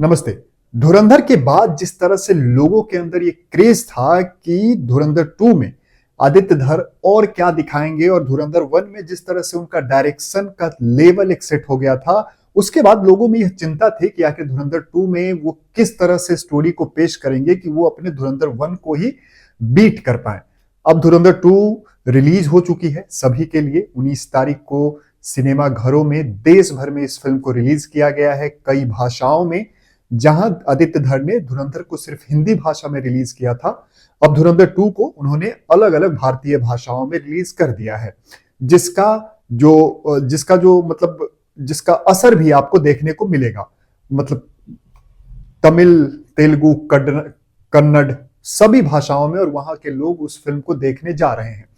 नमस्ते। धुरंधर के बाद जिस तरह से लोगों के अंदर ये क्रेज था कि धुरंधर 2 में आदित्य धर और क्या दिखाएंगे और धुरंधर 1 में जिस तरह से उनका डायरेक्शन का लेवल एक सेट हो गया था, उसके बाद लोगों में यह चिंता थी कि आखिर धुरंधर 2 में वो किस तरह से स्टोरी को पेश करेंगे कि वो अपने धुरंधर 1 को ही बीट कर पाए। अब धुरंधर 2 रिलीज हो चुकी है सभी के लिए। 19 तारीख को सिनेमा घरों में देश भर में इस फिल्म को रिलीज किया गया है, कई भाषाओं में। जहां आदित्य धर ने धुरंधर को सिर्फ हिंदी भाषा में रिलीज किया था, अब धुरंधर 2 को उन्होंने अलग अलग भारतीय भाषाओं में रिलीज कर दिया है, जिसका असर भी आपको देखने को मिलेगा। मतलब तमिल, तेलुगु, कन्नड़ सभी भाषाओं में, और वहां के लोग उस फिल्म को देखने जा रहे हैं।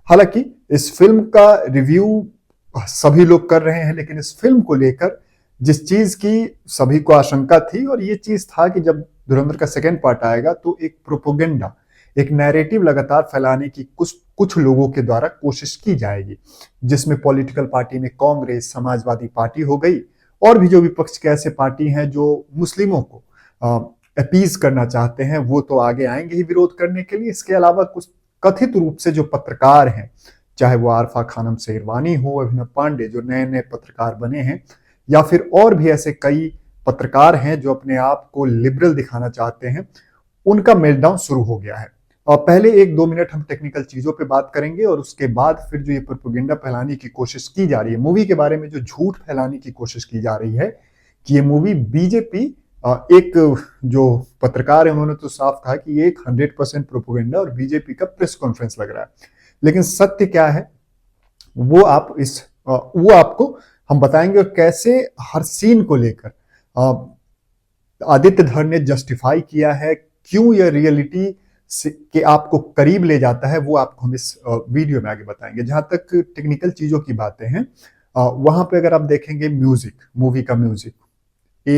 हालांकि इस फिल्म का रिव्यू सभी लोग कर रहे हैं, लेकिन इस फिल्म को लेकर जिस चीज की सभी को आशंका थी, और ये चीज था कि जब धुरंधर का सेकेंड पार्ट आएगा तो एक प्रोपोगेंडा, एक नैरेटिव लगातार फैलाने की कुछ लोगों के द्वारा कोशिश की जाएगी, जिसमें पॉलिटिकल पार्टी में कांग्रेस, समाजवादी पार्टी हो गई, और भी जो विपक्ष के ऐसे पार्टी हैं जो मुस्लिमों को अपीज करना चाहते हैं, वो तो आगे आएंगे ही विरोध करने के लिए। इसके अलावा कुछ कथित रूप से जो पत्रकार हैं, चाहे वो आरफा खानम शेरवानी हो, अभिनव पांडे जो नए नए पत्रकार बने हैं, या फिर और भी ऐसे कई पत्रकार हैं जो अपने आप को लिबरल दिखाना चाहते हैं, उनका मेल्टडाउन शुरू हो गया है। और पहले 1-2 मिनट हम टेक्निकल चीजों पे बात करेंगे, और उसके बाद फिर जो ये प्रोपेगेंडा फैलाने की कोशिश की जा रही है, मूवी के बारे में जो झूठ फैलाने की कोशिश की जा रही है कि ये मूवी बीजेपी, एक जो पत्रकार है उन्होंने तो साफ कहा कि ये एक 100% प्रोपेगेंडा और बीजेपी का प्रेस कॉन्फ्रेंस लग रहा है। लेकिन सत्य क्या है वो आपको हम बताएंगे, और कैसे हर सीन को लेकर आदित्य धर ने जस्टिफाई किया है, क्यों यह रियलिटी के आपको करीब ले जाता है, वो आपको हम इस वीडियो में आगे बताएंगे। जहां तक टेक्निकल चीजों की बातें हैं, वहां पे अगर आप देखेंगे म्यूजिक, मूवी का म्यूजिक A*,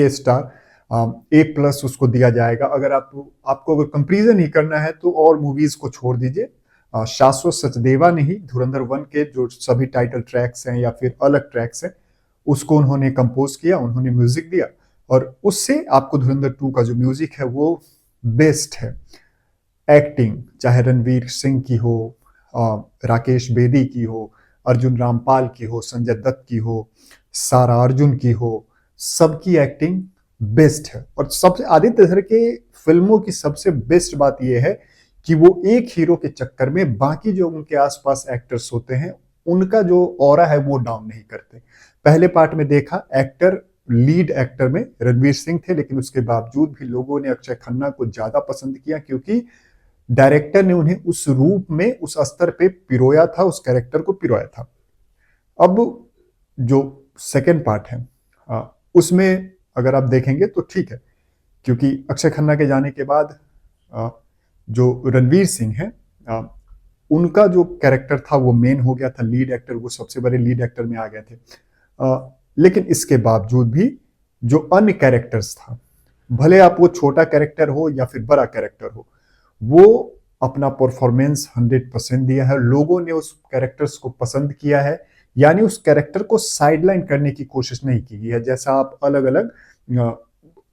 A+ उसको दिया जाएगा। अगर आपको अगर कंपैरिजन ही करना है तो और मूवीज को छोड़ दीजिए, शाश्वत सचदेवा ने ही धुरंधर 1 के जो सभी टाइटल ट्रैक्स हैं या फिर अलग ट्रैक्स हैं, उसको उन्होंने कंपोज किया, उन्होंने म्यूजिक दिया, और उससे आपको धुरंधर 2 का जो म्यूजिक है वो बेस्ट है। एक्टिंग चाहे रणवीर सिंह की हो, राकेश बेदी की हो, अर्जुन रामपाल की हो, संजय दत्त की हो, सारा अर्जुन की हो, सबकी एक्टिंग बेस्ट है। और सबसे आदित्य धर के फिल्मों की सबसे बेस्ट बात यह है कि वो एक हीरो के चक्कर में बाकी जो उनके आसपास एक्टर्स होते हैं उनका जो ऑरा है वो डाउन नहीं करते। पहले पार्ट में देखा, लीड एक्टर में रणवीर सिंह थे, लेकिन उसके बावजूद भी लोगों ने अक्षय खन्ना को ज्यादा पसंद किया, क्योंकि डायरेक्टर ने उन्हें उस रूप में, उस स्तर पे पिरोया था, उस कैरेक्टर को पिरोया था। अब जो सेकेंड पार्ट है उसमें अगर आप देखेंगे तो ठीक है, क्योंकि अक्षय खन्ना के जाने के बाद जो रणवीर सिंह है, उनका जो कैरेक्टर था वो मेन हो गया था, लीड एक्टर, वो सबसे बड़े लीड एक्टर में आ गए थे। लेकिन इसके बावजूद भी जो अन्य कैरेक्टर्स था, भले आप वो छोटा कैरेक्टर हो या फिर बड़ा कैरेक्टर हो, वो अपना परफॉर्मेंस 100% दिया है। लोगों ने उस कैरेक्टर्स को पसंद किया है, यानी उस कैरेक्टर को साइडलाइन करने की कोशिश नहीं की गई है, जैसा आप अलग अलग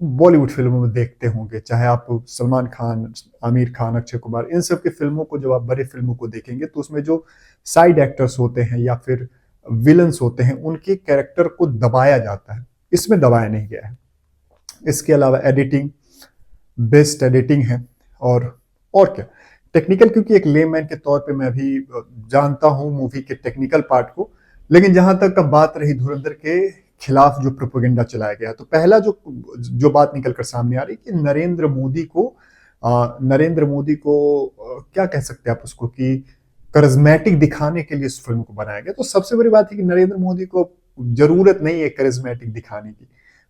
बॉलीवुड फिल्मों में देखते होंगे। चाहे आप सलमान खान, आमिर खान, अक्षय कुमार, इन सब की फिल्मों को जब आप बड़े फिल्मों को देखेंगे तो उसमें जो साइड एक्टर्स होते हैं या फिर विलन्स होते हैं, उनके कैरेक्टर को दबाया जाता है। इसमें दबाया नहीं गया है। इसके अलावा एडिटिंग, बेस्ट एडिटिंग है, और क्या टेक्निकल, क्योंकि एक लेमैन के तौर पे मैं भी जानता हूं मूवी के टेक्निकल पार्ट को। लेकिन जहां तक अब बात रही धुरंधर के खिलाफ जो प्रोपेगेंडा चलाया गया, तो पहला जो बात निकल कर सामने आ रही कि नरेंद्र मोदी को क्या कह सकते हैं आप उसको, कि करिज्मेटिक दिखाने के लिए इस फिल्म को बनाया गया। तो सबसे बड़ी बात है कि नरेंद्र मोदी को जरूरत नहीं है करिज्मेटिक दिखाने की।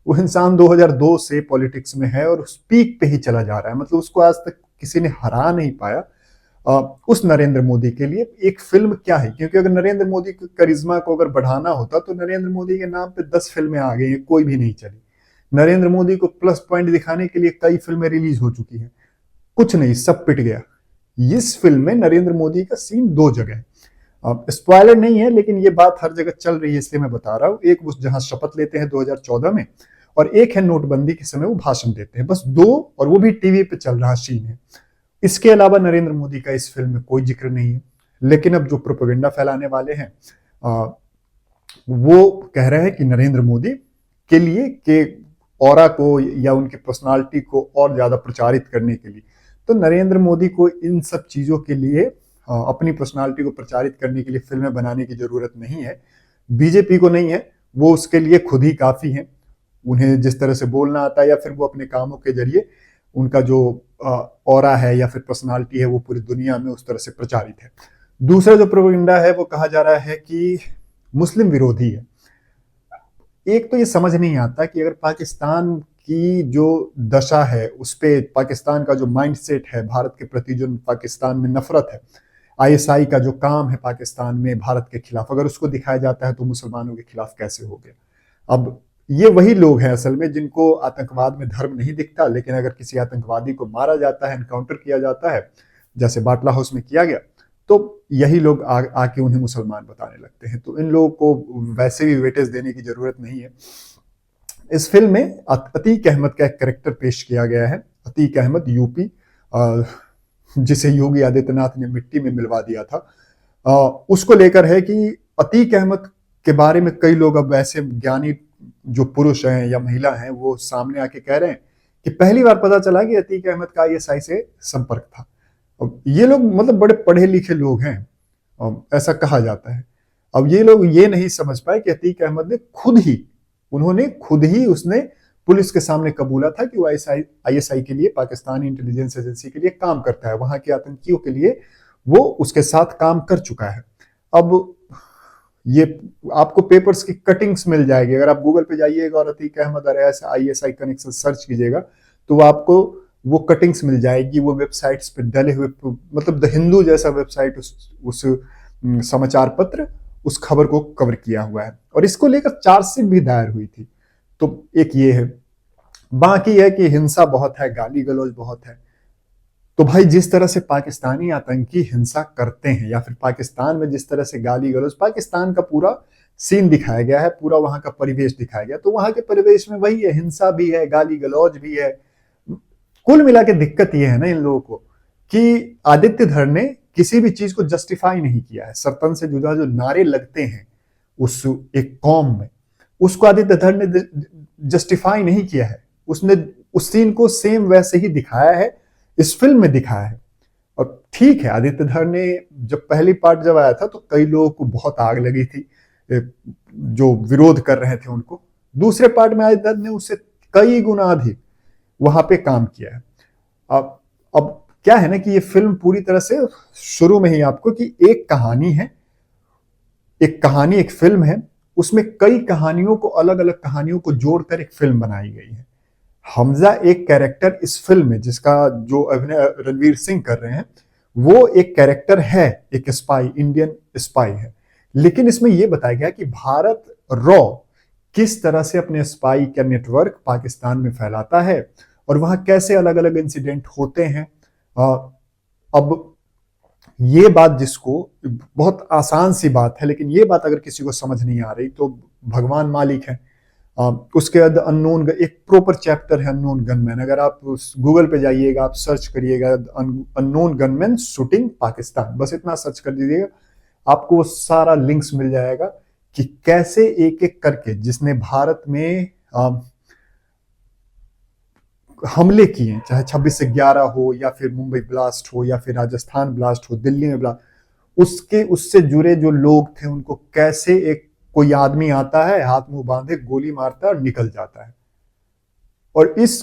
वो इंसान 2002 से पॉलिटिक्स में है और उस पीक पे ही चला जा रहा है। मतलब उसको आज तक किसी ने हरा नहीं पाया। उस नरेंद्र मोदी के लिए एक फिल्म क्या है, क्योंकि अगर नरेंद्र मोदी के करिश्मा को अगर बढ़ाना होता तो नरेंद्र मोदी के नाम पे 10 फिल्में आ गई, कोई भी नहीं चली। नरेंद्र मोदी को प्लस पॉइंट दिखाने के लिए कई फिल्में रिलीज हो चुकी हैं, कुछ नहीं, सब पिट गया। इस फिल्म में नरेंद्र मोदी का सीन 2 जगह है। स्पॉइलर नहीं है, लेकिन ये बात हर जगह चल रही है इसलिए मैं बता रहा हूँ। एक वो जहां शपथ लेते हैं 2014 में, और एक है नोटबंदी के समय वो भाषण देते हैं। बस दो, और वो भी टीवी पे चल रहा सीन है। इसके अलावा नरेंद्र मोदी का इस फिल्म में कोई जिक्र नहीं है। लेकिन अब जो प्रोपेगेंडा फैलाने वाले हैं वो कह रहे हैं कि नरेंद्र मोदी के लिए के ऑरा को या उनकी पर्सनालिटी को और ज्यादा प्रचारित करने के लिए, तो नरेंद्र मोदी को इन सब चीजों के लिए अपनी पर्सनालिटी को प्रचारित करने के लिए फिल्में बनाने की जरूरत नहीं है। बीजेपी को नहीं है, वो उसके लिए खुद ही काफी है। उन्हें जिस तरह से बोलना आता है या फिर वो अपने कामों के जरिए उनका जो ऑरा है या फिर पर्सनालिटी है वो पूरी दुनिया में उस तरह से प्रचारित है। दूसरा जो प्रोपेगेंडा है वो कहा जा रहा है कि मुस्लिम विरोधी है। एक तो ये समझ नहीं आता कि अगर पाकिस्तान की जो दशा है उस पे पाकिस्तान का जो माइंडसेट है भारत के प्रति, जो पाकिस्तान में नफरत है, आईएसआई का जो काम है पाकिस्तान में भारत के खिलाफ, अगर उसको दिखाया जाता है तो मुसलमानों के खिलाफ कैसे हो गया। अब ये वही लोग हैं असल में जिनको आतंकवाद में धर्म नहीं दिखता, लेकिन अगर किसी आतंकवादी को मारा जाता है, एनकाउंटर किया जाता है, जैसे बाटला हाउस में किया गया, तो यही लोग आके उन्हें मुसलमान बताने लगते हैं। तो इन लोगों को वैसे भी वेटेज देने की जरूरत नहीं है। इस फिल्म में अतीक अहमद का एक कैरेक्टर पेश किया गया है। अतीक अहमद यूपी, जिसे योगी आदित्यनाथ ने मिट्टी में मिलवा दिया था, उसको लेकर है कि अतीक अहमद के बारे में कई लोग अब ऐसे ज्ञानी जो पुरुष हैं या महिला हैं वो सामने आके कह रहे हैं कि पहली बार पता चला कि अतीक अहमद का आईएसआई से संपर्क था। अब ये लोग मतलब बड़े पढ़े लिखे लोग हैं, ऐसा कहा जाता है। अब ये लोग ये नहीं समझ पाए कि अतीक अहमद ने खुद ही उसने पुलिस के सामने कबूला था कि वो आईएसआई के लिए, पाकिस्तानी इंटेलिजेंस एजेंसी के लिए काम करता है, वहां के आतंकियों के लिए वो उसके साथ काम कर चुका है। अब ये आपको पेपर्स की कटिंग्स मिल जाएगी, अगर आप गूगल पे जाइएगा और अतीक अहमद और ऐसा आईएसआई कनेक्शन सर्च कीजिएगा तो आपको वो कटिंग्स मिल जाएगी। वो वेबसाइट्स पे डले हुए, मतलब द हिंदू जैसा वेबसाइट उस समाचार पत्र उस खबर को कवर किया हुआ है, और इसको लेकर चार्जशीट भी दायर हुई थी। तो एक ये है। बाकी है कि हिंसा बहुत है, गाली गलौज बहुत है। तो भाई जिस तरह से पाकिस्तानी आतंकी हिंसा करते हैं या फिर पाकिस्तान में जिस तरह से गाली गलौज, पाकिस्तान का पूरा सीन दिखाया गया है, पूरा वहां का परिवेश दिखाया गया, तो वहां के परिवेश में वही है, हिंसा भी है, गाली गलौज भी है। कुल मिला के दिक्कत ये है ना इन लोगों को कि आदित्य धर ने किसी भी चीज को जस्टिफाई नहीं किया है। सरतन से जुदा जो नारे लगते हैं उस एक कौम में, उसको आदित्य धर ने जस्टिफाई नहीं किया है। उसने उस सीन को सेम वैसे ही दिखाया है, इस फिल्म में दिखाया है। और ठीक है, आदित्य धर ने जब पहली पार्ट जब आया था तो कई लोगों को बहुत आग लगी थी जो विरोध कर रहे थे उनको। दूसरे पार्ट में आदित्य धर ने उससे कई गुना अधिक वहां पे काम किया है। अब क्या है ना कि ये फिल्म पूरी तरह से शुरू में ही आपको कि एक कहानी है, एक फिल्म है, उसमें कई कहानियों को, अलग अलग कहानियों को जोड़कर एक फिल्म बनाई गई है। हमजा एक कैरेक्टर इस फिल्म में जिसका जो अभिनय रणवीर सिंह कर रहे हैं, वो एक कैरेक्टर है, एक स्पाई, इंडियन स्पाई है। लेकिन इसमें यह बताया गया कि भारत रॉ किस तरह से अपने स्पाई का नेटवर्क पाकिस्तान में फैलाता है और वहां कैसे अलग अलग इंसिडेंट होते हैं। अब ये बात जिसको बहुत आसान सी बात है, लेकिन ये बात अगर किसी को समझ नहीं आ रही तो भगवान मालिक है। उसके बाद अननोन, एक प्रॉपर चैप्टर है अननोन गनमैन। अगर आप गूगल पे जाइएगा, आप सर्च करिएगा अननोन गनमैन शूटिंग पाकिस्तान, बस इतना सर्च कर दीजिएगा, आपको वो सारा लिंक्स मिल जाएगा कि कैसे एक एक करके जिसने भारत में हमले किए, चाहे 26 से 11 हो या फिर मुंबई ब्लास्ट हो या फिर राजस्थान ब्लास्ट हो, दिल्ली में ब्लास्ट, उससे जुड़े जो लोग थे उनको कैसे एक कोई आदमी आता है, हाथ मुंह बांधे, गोली मारता है और निकल जाता है। और इस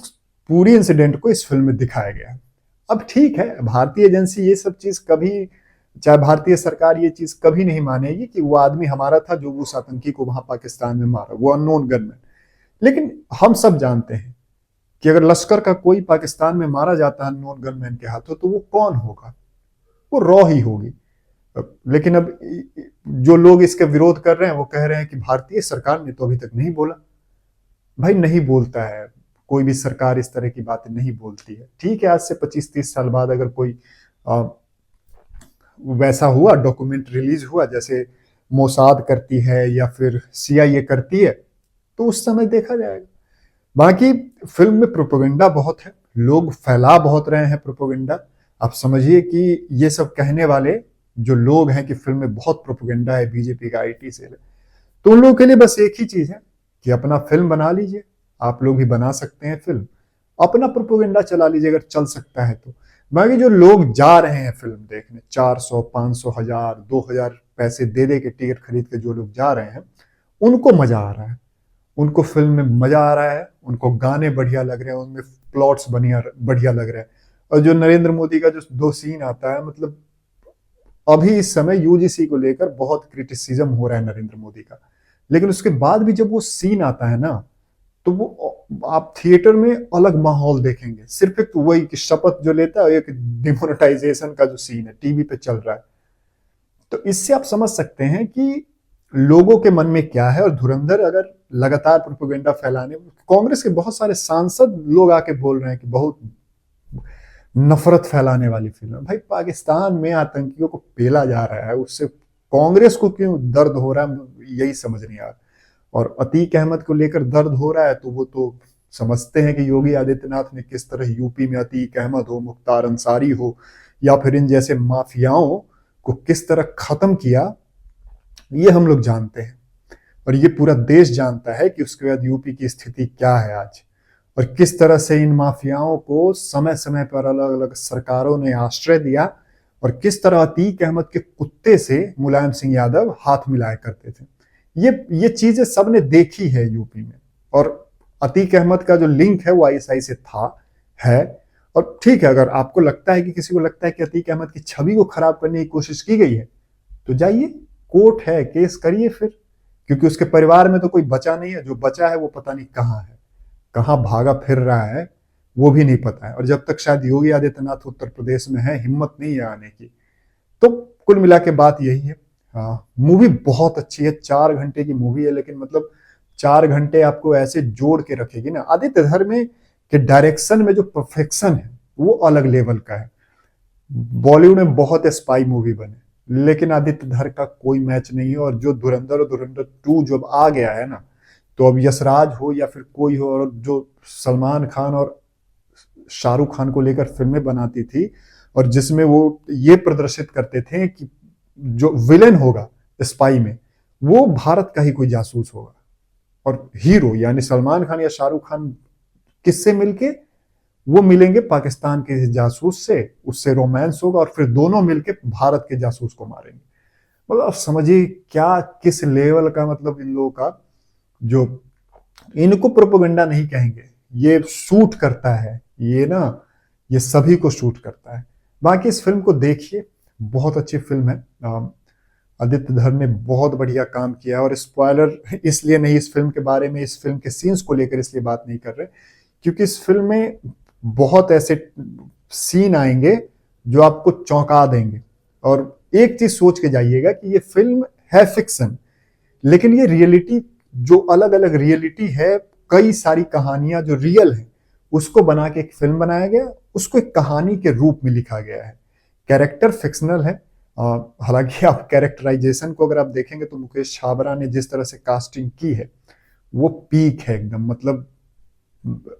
पूरी इंसिडेंट को इस फिल्म में दिखाया गया है। अब ठीक है, भारतीय एजेंसी ये सब चीज कभी, चाहे भारतीय सरकार ये चीज कभी नहीं मानेगी कि वो आदमी हमारा था जो उस आतंकी को वहां पाकिस्तान में मारा, वो अननोन गनमैन। लेकिन हम सब जानते हैं कि अगर लश्कर का कोई पाकिस्तान में मारा जाता है अननोन गनमैन के हाथों तो वो कौन होगा? वो रॉ ही होगी। लेकिन अब जो लोग इसके विरोध कर रहे हैं वो कह रहे हैं कि भारतीय सरकार ने तो अभी तक नहीं बोला। भाई नहीं बोलता है, कोई भी सरकार इस तरह की बातें नहीं बोलती है। ठीक है, आज से 25-30 साल बाद अगर कोई वैसा हुआ, डॉक्यूमेंट रिलीज हुआ जैसे मोसाद करती है या फिर सीआईए करती है, तो उस समय देखा जाएगा। बाकी फिल्म में प्रोपेगेंडा बहुत है, लोग फैला बहुत रहे हैं प्रोपेगेंडा। आप समझिए कि ये सब कहने वाले जो लोग हैं कि फिल्म में बहुत प्रोपेगेंडा है बीजेपी का, आईटी से, तो उन लोगों के लिए बस एक ही चीज है कि अपना फिल्म बना लीजिए। आप लोग भी बना सकते हैं फिल्म, अपना प्रोपेगेंडा चला लीजिए अगर चल सकता है तो। बाकी जो लोग जा रहे हैं फिल्म देखने, 400 500 1000 2000 पैसे दे दे के टिकट खरीद के जो लोग जा रहे हैं, उनको मजा आ रहा है, उनको फिल्म में मजा आ रहा है, उनको गाने बढ़िया लग रहे हैं, उनमें प्लॉट्स बढ़िया बढ़िया लग रहे हैं। और जो नरेंद्र मोदी का जो 2 सीन आता है, मतलब अभी इस समय यूजीसी को लेकर बहुत क्रिटिसिज्म हो रहा है नरेंद्र मोदी का, लेकिन उसके बाद भी जब वो सीन आता है ना, तो वो आप थिएटर में अलग माहौल देखेंगे। सिर्फ एक वही कि शपथ जो लेता है, एक डिमोनेटाइजेशन का जो सीन है टीवी पे चल रहा है, तो इससे आप समझ सकते हैं कि लोगों के मन में क्या है। और धुरंधर अगर लगातार प्रोपेगेंडा फैलाने, कांग्रेस के बहुत सारे सांसद लोग आके बोल रहे हैं कि बहुत नफरत फैलाने वाली फिल्म है। भाई पाकिस्तान में आतंकियों को पेला जा रहा है, उससे कांग्रेस को क्यों दर्द हो रहा है, यही समझ नहीं आ रहा। और अतीक अहमद को लेकर दर्द हो रहा है, तो वो तो समझते हैं कि योगी आदित्यनाथ ने किस तरह यूपी में अतीक अहमद हो, मुख्तार अंसारी हो, या फिर इन जैसे माफियाओं को किस तरह खत्म किया, ये हम लोग जानते हैं। और ये पूरा देश जानता है कि उसके बाद यूपी की स्थिति क्या है आज, और किस तरह से इन माफियाओं को समय समय पर अलग अलग सरकारों ने आश्रय दिया, और किस तरह अतीक अहमद के कुत्ते से मुलायम सिंह यादव हाथ मिलाया करते थे। ये चीजें सबने देखी है यूपी में। और अतीक अहमद का जो लिंक है वो आईएसआई से था, है। और ठीक है, अगर आपको लगता है कि किसी को लगता है कि अतीक अहमद की छवि को खराब करने की कोशिश की गई है, तो जाइए, कोर्ट है, केस करिए फिर, क्योंकि उसके परिवार में तो कोई बचा नहीं है। जो बचा है वो पता नहीं कहाँ है, कहाँ भागा फिर रहा है, वो भी नहीं पता है। और जब तक शायद योगी आदित्यनाथ उत्तर प्रदेश में है, हिम्मत नहीं है आने की। तो कुल मिला के बात यही है। हाँ, मूवी बहुत अच्छी है, 4 घंटे की मूवी है, लेकिन मतलब 4 घंटे आपको ऐसे जोड़ के रखेगी ना। आदित्य धर में के डायरेक्शन में जो परफेक्शन है वो अलग लेवल का है। बॉलीवुड में बहुत स्पाई मूवी बने, लेकिन आदित्य धर का कोई मैच नहीं है। और जो धुरंधर और धुरंधर 2 जब आ गया है ना, तो अब यशराज हो या फिर कोई हो, और जो सलमान खान और शाहरुख खान को लेकर फिल्में बनाती थी, और जिसमें वो ये प्रदर्शित करते थे कि जो विलेन होगा स्पाई में, वो भारत का ही कोई जासूस होगा, और हीरो यानी सलमान खान या शाहरुख खान किससे मिलके, वो मिलेंगे पाकिस्तान के जासूस से, उससे रोमांस होगा, और फिर दोनों मिलके भारत के जासूस को मारेंगे। मतलब आप समझिए क्या किस लेवल का, मतलब इन लोगों का जो, इनको प्रोपेगेंडा नहीं कहेंगे, ये शूट करता है, ये ना, ये सभी को शूट करता है। बाकी इस फिल्म को देखिए, बहुत अच्छी फिल्म है। आदित्य धर ने बहुत बढ़िया काम किया। और स्पॉइलर इसलिए नहीं इस फिल्म के बारे में, इस फिल्म के सीन्स को लेकर इसलिए बात नहीं कर रहे, क्योंकि इस फिल्म में बहुत ऐसे सीन आएंगे जो आपको चौंका देंगे। और एक चीज सोच के जाइएगा कि ये फिल्म है फिक्शन, लेकिन ये रियलिटी, जो अलग अलग रियलिटी है, कई सारी कहानियां जो रियल है, उसको बना के एक फिल्म बनाया गया, उसको एक कहानी के रूप में लिखा गया है। कैरेक्टर फिक्शनल है। हालांकि आप कैरेक्टराइजेशन को अगर आप देखेंगे तो मुकेश छाबरा ने जिस तरह से कास्टिंग की है, वो पीक है एकदम। मतलब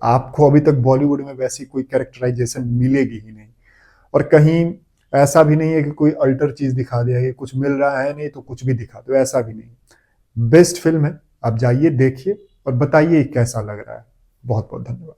आपको अभी तक बॉलीवुड में वैसी कोई कैरेक्टराइजेशन मिलेगी ही नहीं। और कहीं ऐसा भी नहीं है कि कोई अल्टर चीज दिखा दिया कि कुछ मिल रहा है नहीं तो कुछ भी दिखा दो, ऐसा भी नहीं। बेस्ट फिल्म है, आप जाइए देखिए और बताइए कैसा लग रहा है। बहुत बहुत धन्यवाद।